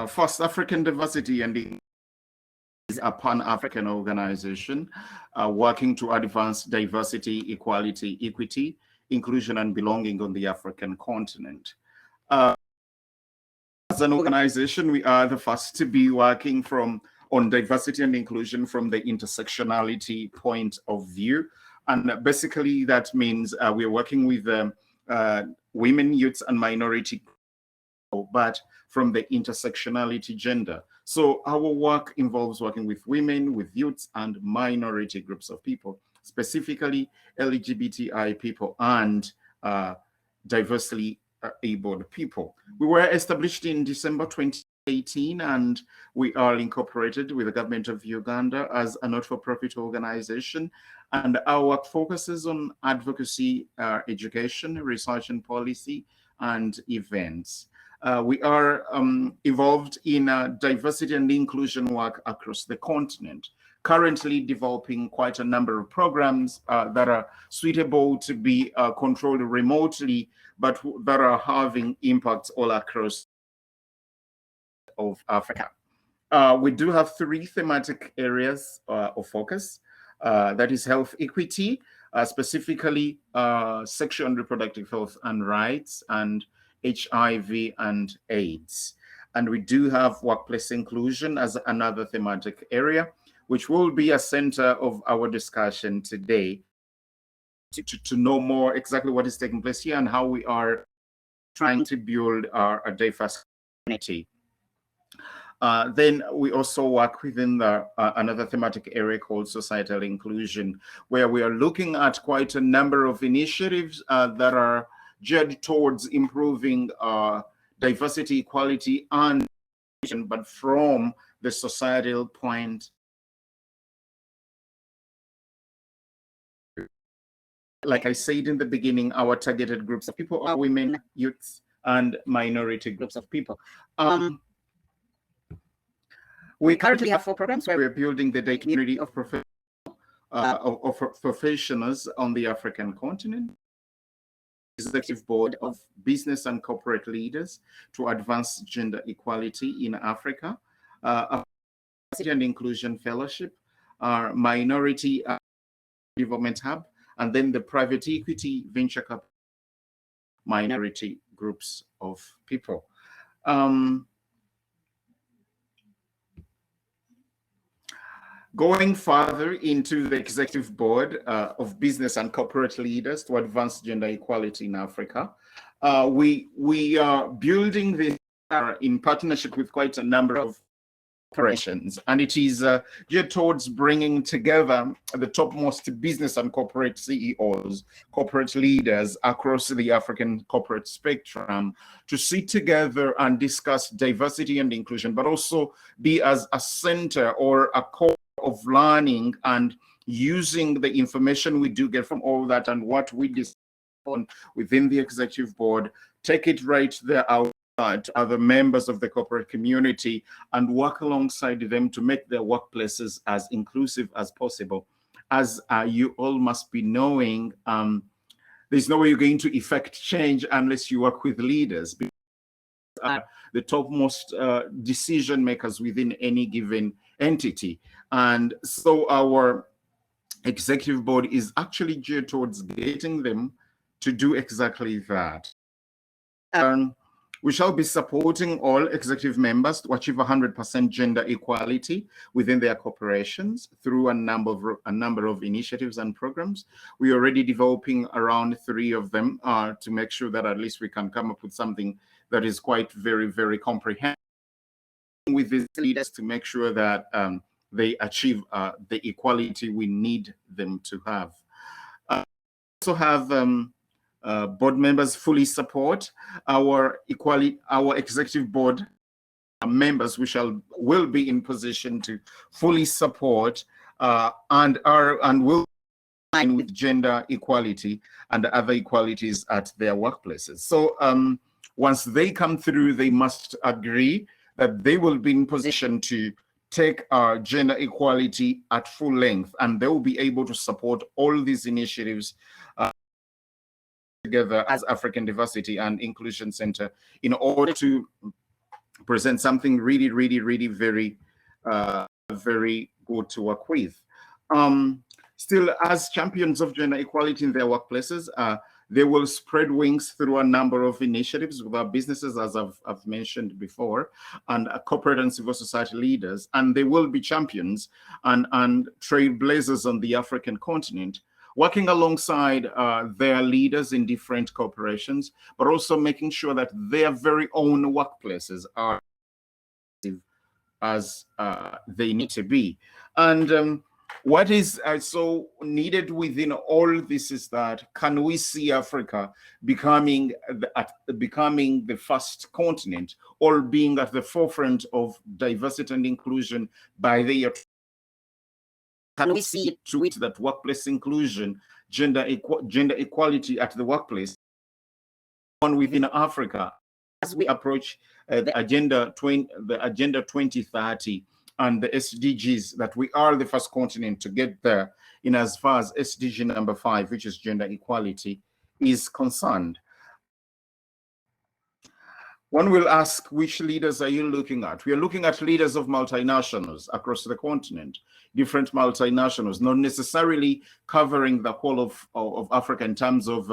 First, African Diversity and Inclusion is a Pan-African organization working to advance diversity, equality, equity, inclusion, and belonging on the African continent. As an organization, we are the first to be working on diversity and inclusion from the intersectionality point of view. And basically, that means we're working with women, youths, and minority, but from the intersectionality gender. So our work involves working with women, with youths, and minority groups of people, specifically LGBTI people and diversely abled people. We were established in December 2018, and we are incorporated with the government of Uganda as a not-for-profit organization. And our work focuses on advocacy, education, research and policy, and events. We are involved in diversity and inclusion work across the continent, currently developing quite a number of programs that are suitable to be controlled remotely, but that are having impacts all across of Africa. We do have 3 thematic areas of focus. That is health equity, specifically sexual and reproductive health and rights, and HIV and AIDS. And we do have workplace inclusion as another thematic area, which will be a center of our discussion today to know more exactly what is taking place here and how we are trying to build a diverse community. Then we also work within another thematic area called societal inclusion, where we are looking at quite a number of initiatives that are geared towards improving diversity, equality, and inclusion, but from the societal point. Like I said in the beginning, our targeted groups of people are women, youths, and minority groups of people. We currently have 4 programs where we're building the DEI community of professionals on the African continent. Executive Board of Business and Corporate Leaders to advance gender equality in Africa, a Diversity and Inclusion Fellowship, our Minority Development Hub, and then the Private Equity Venture Capital minority groups of people. Going further into the Executive Board of Business and Corporate Leaders to advance gender equality in Africa, we are building this in partnership with quite a number of corporations, and it is geared towards bringing together the topmost business and corporate CEOs, corporate leaders across the African corporate spectrum to sit together and discuss diversity and inclusion, but also be as a center or a core of learning and using the information we do get from all that and what we discuss within the executive board, take it right there out to other members of the corporate community and work alongside them to make their workplaces as inclusive as possible. As you all must be knowing, there's no way you're going to effect change unless you work with leaders. The topmost decision makers within any given entity. And so our executive board is actually geared towards getting them to do exactly that. We shall be supporting all executive members to achieve 100% gender equality within their corporations through a number of initiatives and programs. We are already developing around 3 of them to make sure that at least we can come up with something that is quite very, very comprehensive with these leaders to make sure that they achieve the equality we need them to have. We also have board members fully support our executive board members. Will be in position to fully support and will align with gender equality and other equalities at their workplaces. So once they come through, they must agree that they will be in position to take our gender equality at full length, and they will be able to support all these initiatives together as African Diversity and Inclusion Center in order to present something really, really, really very, very good to work with. Still, as champions of gender equality in their workplaces, they will spread wings through a number of initiatives with our businesses, as I've mentioned before, and corporate and civil society leaders, and they will be champions and trailblazers on the African continent, working alongside their leaders in different corporations, but also making sure that their very own workplaces are as they need to be. And what is so needed within all this is that, can we see Africa becoming the first continent, or being at the forefront of diversity and inclusion by the year? Can we see it to it that workplace inclusion, gender equality at the workplace on within Africa as we approach the Agenda 2030 and the SDGs, that we are the first continent to get there in as far as SDG number 5, which is gender equality, is concerned. One will ask, which leaders are you looking at? We are looking at leaders of multinationals across the continent, different multinationals, not necessarily covering the whole of Africa in terms of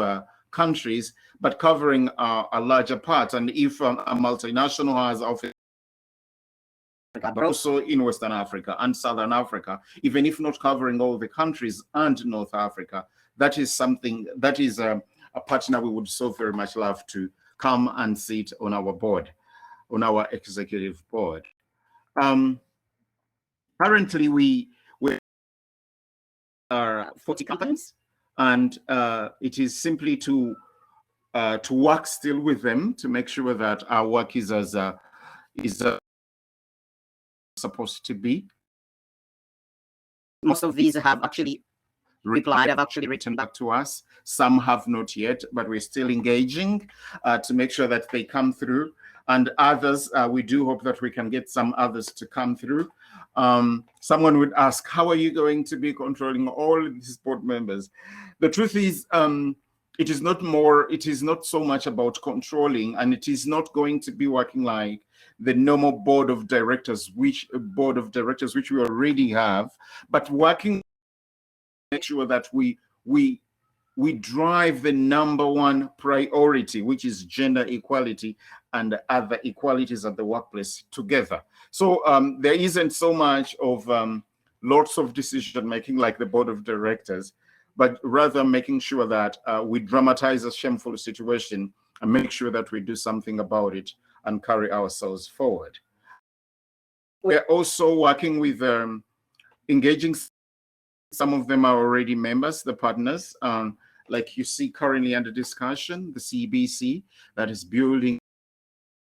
countries, but covering a larger part. And if a multinational has office, but also in Western Africa and Southern Africa, even if not covering all the countries and North Africa, that is something, that is a partner we would so very much love to come and sit on our board, on our executive board. Currently, we are 40 companies, and it is simply to work still with them to make sure that our work is as supposed to be. Most of these have actually replied, have actually written back to us. Some have not yet, but we're still engaging to make sure that they come through. And others, we do hope that we can get some others to come through. Someone would ask, how are you going to be controlling all of these board members? The truth is, it is not so much about controlling, and it is not going to be working like the normal board of directors, which we already have, but working to make sure that we drive the number one priority, which is gender equality and other equalities at the workplace together. So there isn't so much of lots of decision making like the board of directors, but rather making sure that we dramatize a shameful situation and make sure that we do something about it and carry ourselves forward. We're also working with engaging. Some of them are already members, the partners, like you see currently under discussion, the CBC that is building,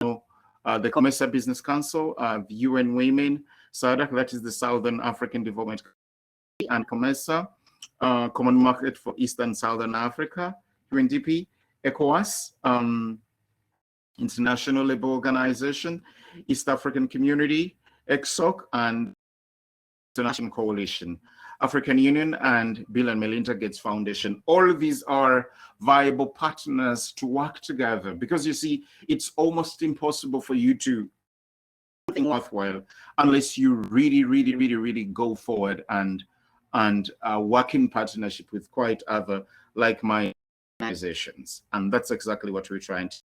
the COMESA Business Council, the UN Women, SADC, that is the Southern African Development Council, and COMESA, Common Market for East and Southern Africa, UNDP, ECOWAS, International Labour Organization, East African Community, ECSOC, and International Coalition, African Union, and Bill and Melinda Gates Foundation. All of these are viable partners to work together, because you see, it's almost impossible for you to do something worthwhile unless you really go forward and work in partnership with quite other like-minded organizations. And that's exactly what we're trying to do.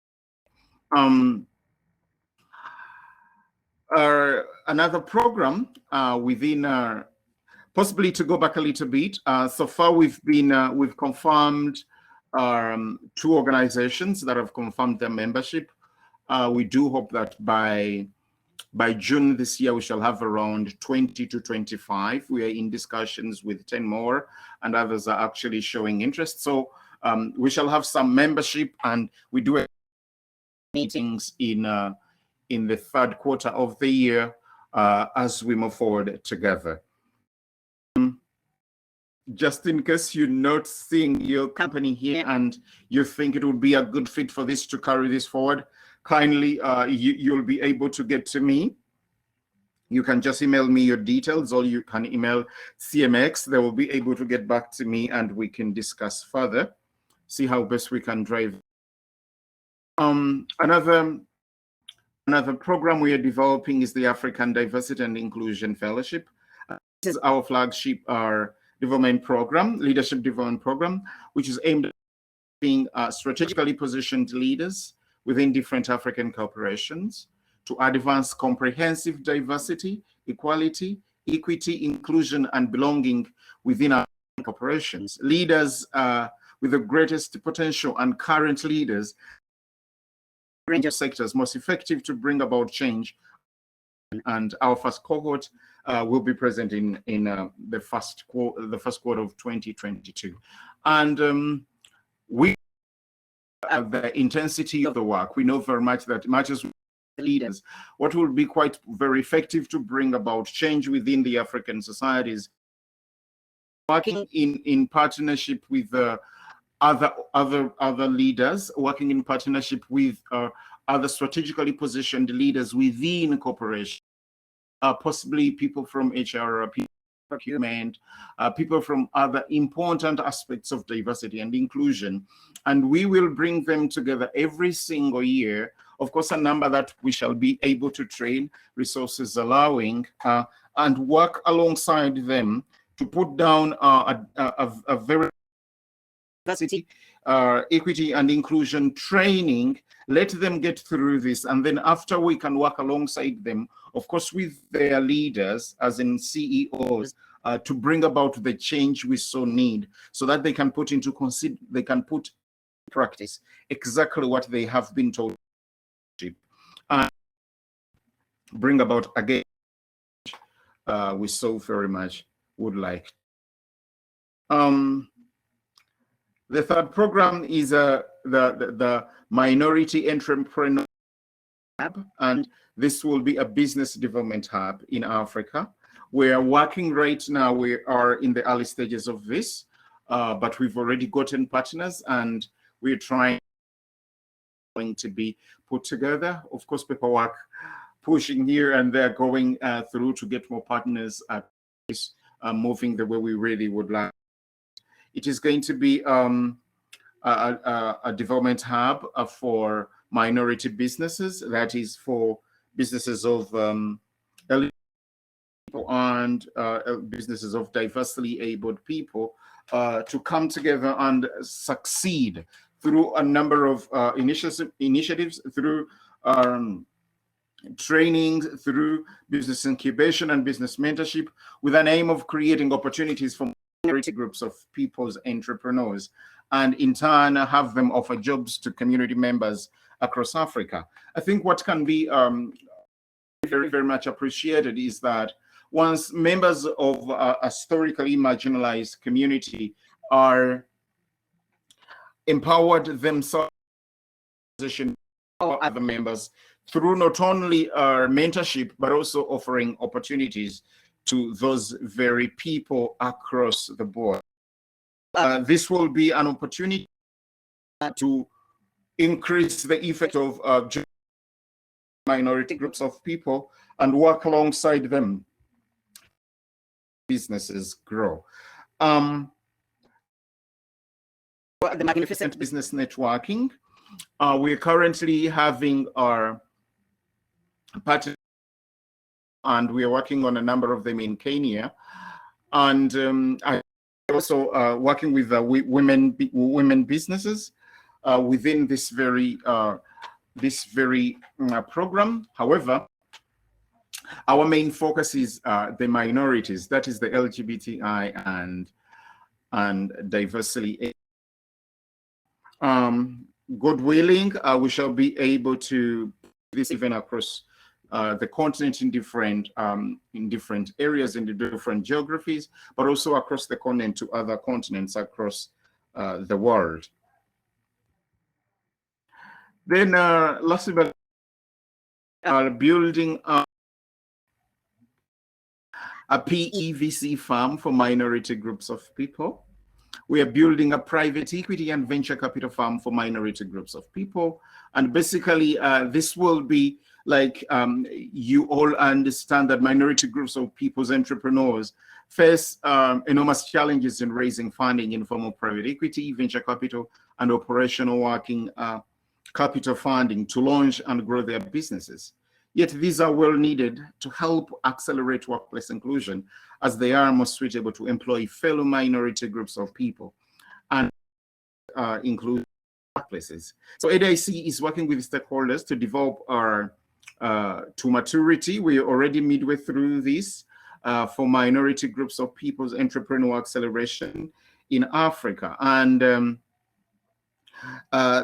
Another program within possibly to go back a little bit. So far, we've confirmed 2 organizations that have confirmed their membership. We do hope that by June this year, we shall have around 20 to 25. We are in discussions with 10 more, and others are actually showing interest. So we shall have some membership, and we do meetings in the 3rd quarter of the year as we move forward together. Just in case you're not seeing your company here and you think it would be a good fit for this to carry this forward, kindly you'll be able to get to me. You can just email me your details, or you can email CMX. They will be able to get back to me and we can discuss further, see how best we can drive. Another Another program we are developing is the African Diversity and Inclusion Fellowship. This is our flagship development program, leadership development program, which is aimed at being strategically positioned leaders within different African corporations to advance comprehensive diversity, equality, equity, inclusion, and belonging within our corporations. Leaders with the greatest potential and current leaders range of sectors most effective to bring about change. And our first cohort will be present in the first quarter of 2022. And we the intensity of the work. We know very much that much as leaders, what will be quite very effective to bring about change within the African societies, working in partnership with other leaders, working in partnership with other strategically positioned leaders within corporations, possibly people from HR, people from procurement, people from other important aspects of diversity and inclusion. And we will bring them together every single year. Of course, a number that we shall be able to train, resources allowing, and work alongside them to put down a very diversity, equity, and inclusion training. Let them get through this, and then after we can work alongside them, of course, with their leaders, as in CEOs, to bring about the change we so need, so that they can put into practice exactly what they have been told, and bring about again we so very much would like. The third program is the Minority Entrepreneur Hub, and this will be a business development hub in Africa. We are working right now. We are in the early stages of this, but we've already gotten partners, and we're trying to be put together. Of course, paperwork pushing here and there, going through to get more partners at this, moving the way we really would like. It is going to be a development hub for minority businesses, that is for businesses of elderly people and businesses of diversely abled people to come together and succeed through a number of initiatives, through training, through business incubation and business mentorship, with an aim of creating opportunities for minority groups of people's entrepreneurs, and in turn have them offer jobs to community members across Africa. I think what can be very, very much appreciated is that once members of a historically marginalized community are empowered themselves, position other members through not only mentorship, but also offering opportunities to those very people across the board. This will be an opportunity to increase the effect of minority groups of people and work alongside them. Businesses grow. The magnificent business networking. We're currently having our partners, and we are working on a number of them in Kenya, and I also working with women businesses within this very program. However, our main focus is the minorities, that is the LGBTI and diversity. God willing, we shall be able to this event across the continent in different areas, in the different geographies, but also across the continent to other continents across the world. Then lastly, but building a PEVC farm for minority groups of people. We are building a private equity and venture capital firm for minority groups of people. And basically, this will be like, you all understand that minority groups of people's entrepreneurs face enormous challenges in raising funding in form of private equity, venture capital, and operational working capital funding to launch and grow their businesses. Yet these are well needed to help accelerate workplace inclusion, as they are most suitable to employ fellow minority groups of people and include workplaces. So ADIC is working with stakeholders to develop our to maturity. We are already midway through this for minority groups of people's entrepreneurial acceleration in Africa. And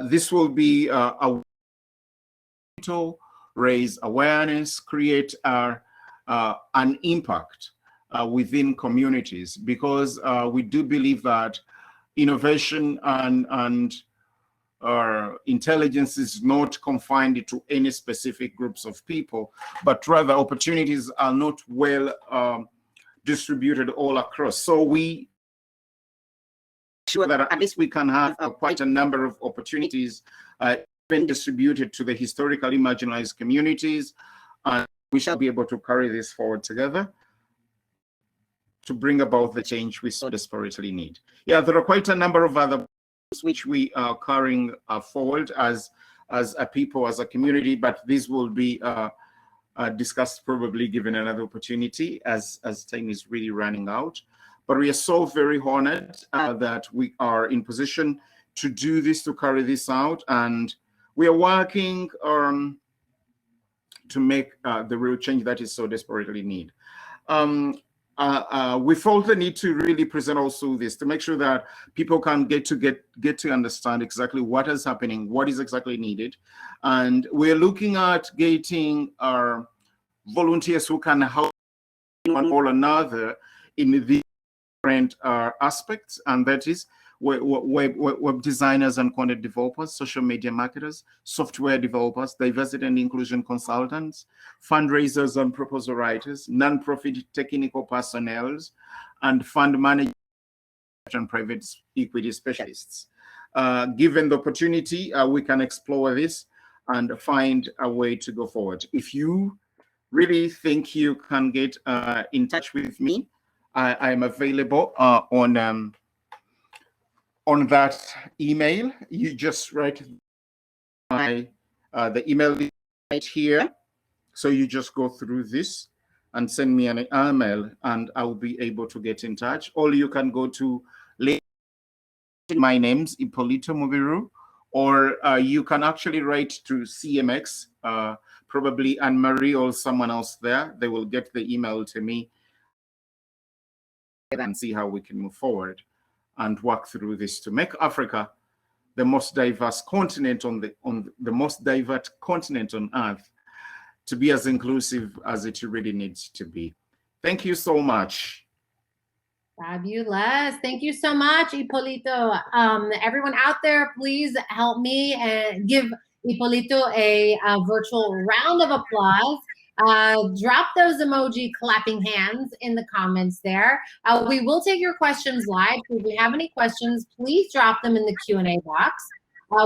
this will be a to raise awareness, create an impact within communities, because we do believe that innovation and intelligence is not confined to any specific groups of people, but rather opportunities are not well distributed all across. So we sure that at least we can have quite a number of opportunities been distributed to the historically marginalized communities, and we shall be able to carry this forward together to bring about the change we so desperately need. Yeah, there are quite a number of other which we are carrying forward as a people, as a community, but these will be discussed probably given another opportunity as time is really running out. But we are so very honored that we are in position to do this, to carry this out, and we are working to make the real change that is so desperately needed. We felt the need to really present also this to make sure that people can get to understand exactly what is happening, what is exactly needed, and we're looking at getting our volunteers who can help one or another in the different aspects, and that is web designers and content developers, social media marketers, software developers, diversity and inclusion consultants, fundraisers and proposal writers, non-profit technical personnel, and fund managers and private equity specialists. Given the opportunity, we can explore this and find a way to go forward. If you really think you can get in touch with me, I am available on that email. You just write the email right here. So you just go through this and send me an email, and I'll be able to get in touch. Or you can go to my name's Ipolito Mubiru, or you can actually write to CMX, probably Anne-Marie or someone else there. They will get the email to me and see how we can move forward and work through this to make Africa the most diverse continent on the most diverse continent on Earth, to be as inclusive as it really needs to be. Thank you so much. Fabulous. Thank you so much, Ipolito. Everyone out there, please help me and give Ipolito a virtual round of applause. Drop those emoji clapping hands in the comments there. We will take your questions live. So if you have any questions, please drop them in the Q&A box.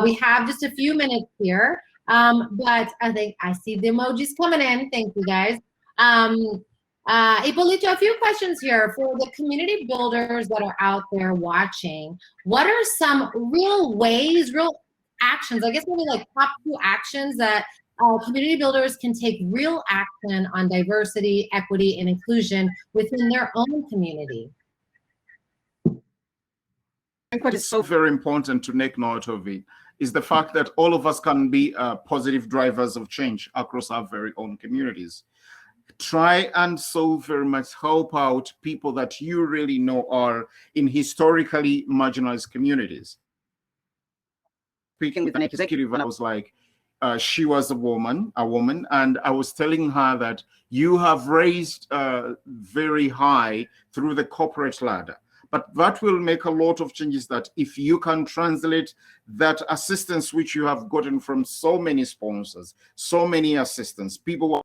We have just a few minutes here, but I think I see the emojis coming in. Thank you, guys. Ipolito, a few questions here for the community builders that are out there watching. What are some real ways, real actions, I guess maybe like top 2 actions that community builders can take real action on diversity, equity, and inclusion within their own community? I think what is so very important to make note of it is the fact that all of us can be positive drivers of change across our very own communities. Try and so very much help out people that you really know are in historically marginalized communities. Speaking with an executive, I was like, she was a woman, and I was telling her that you have raised very high through the corporate ladder, but that will make a lot of changes, that if you can translate that assistance which you have gotten from so many sponsors, so many assistants, people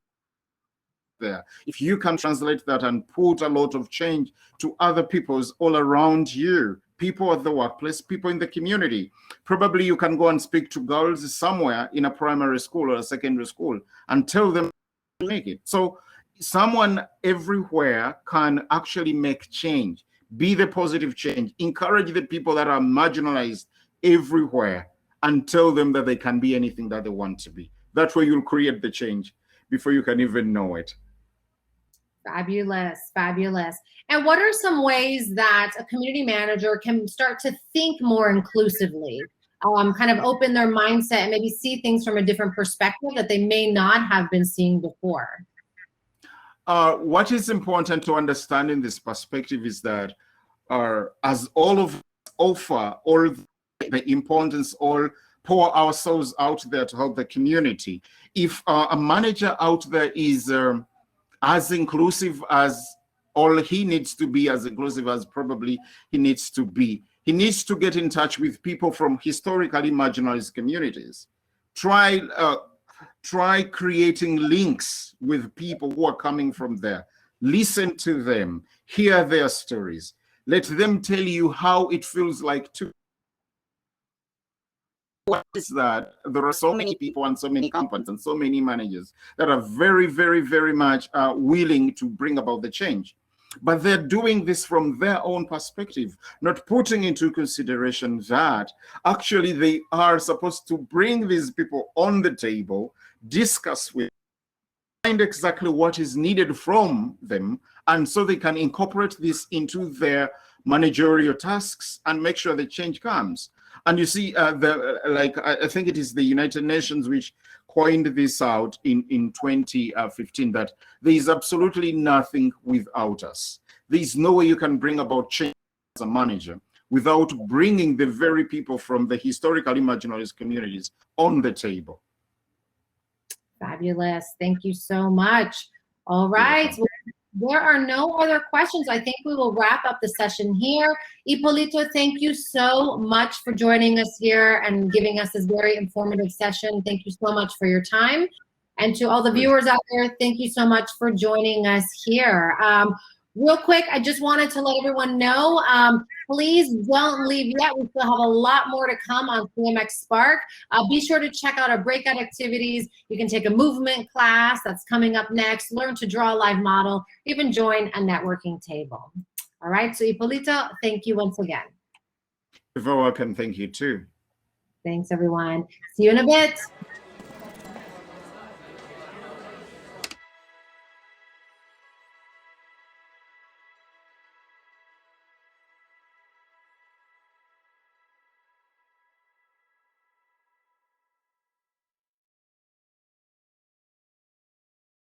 there, if you can translate that and put a lot of change to other people's all around you, people at the workplace, people in the community. Probably you can go and speak to girls somewhere in a primary school or a secondary school and tell them to make it. So someone everywhere can actually make change, be the positive change, encourage the people that are marginalized everywhere and tell them that they can be anything that they want to be. That way you'll create the change before you can even know it. Fabulous, fabulous. And what are some ways that a community manager can start to think more inclusively, kind of open their mindset and maybe see things from a different perspective that they may not have been seeing before? What is important to understand in this perspective is that as all of us offer all the importance, all pour ourselves out there to help the community, if a manager out there is as inclusive as all he needs to be, as inclusive as probably he needs to be, he needs to get in touch with people from historically marginalized communities. Try creating links with people who are coming from there. Listen to them, hear their stories. Let them tell you how it feels like to. What is that? There are so many people and so many companies and so many managers that are very, very, very much willing to bring about the change. But they're doing this from their own perspective, not putting into consideration that actually they are supposed to bring these people on the table, discuss with, find exactly what is needed from them, and so they can incorporate this into their managerial tasks and make sure the change comes. And you see, I think it is the United Nations which coined this out in 2015, that there is absolutely nothing without us. There is no way you can bring about change as a manager without bringing the very people from the historically marginalized communities on the table. Fabulous. Thank you so much. All right. There are no other questions. I think we will wrap up the session here. Ipolito, thank you so much for joining us here and giving us this very informative session. Thank you so much for your time. And to all the viewers out there, thank you so much for joining us here. Real quick, I just wanted to let everyone know, please don't leave yet. We still have a lot more to come on CMX Spark. Be sure to check out our breakout activities. You can take a movement class that's coming up next, learn to draw a live model, even join a networking table. All right, so Ipolito, thank you once again. You're very welcome. Thank you too. Thanks, everyone. See you in a bit.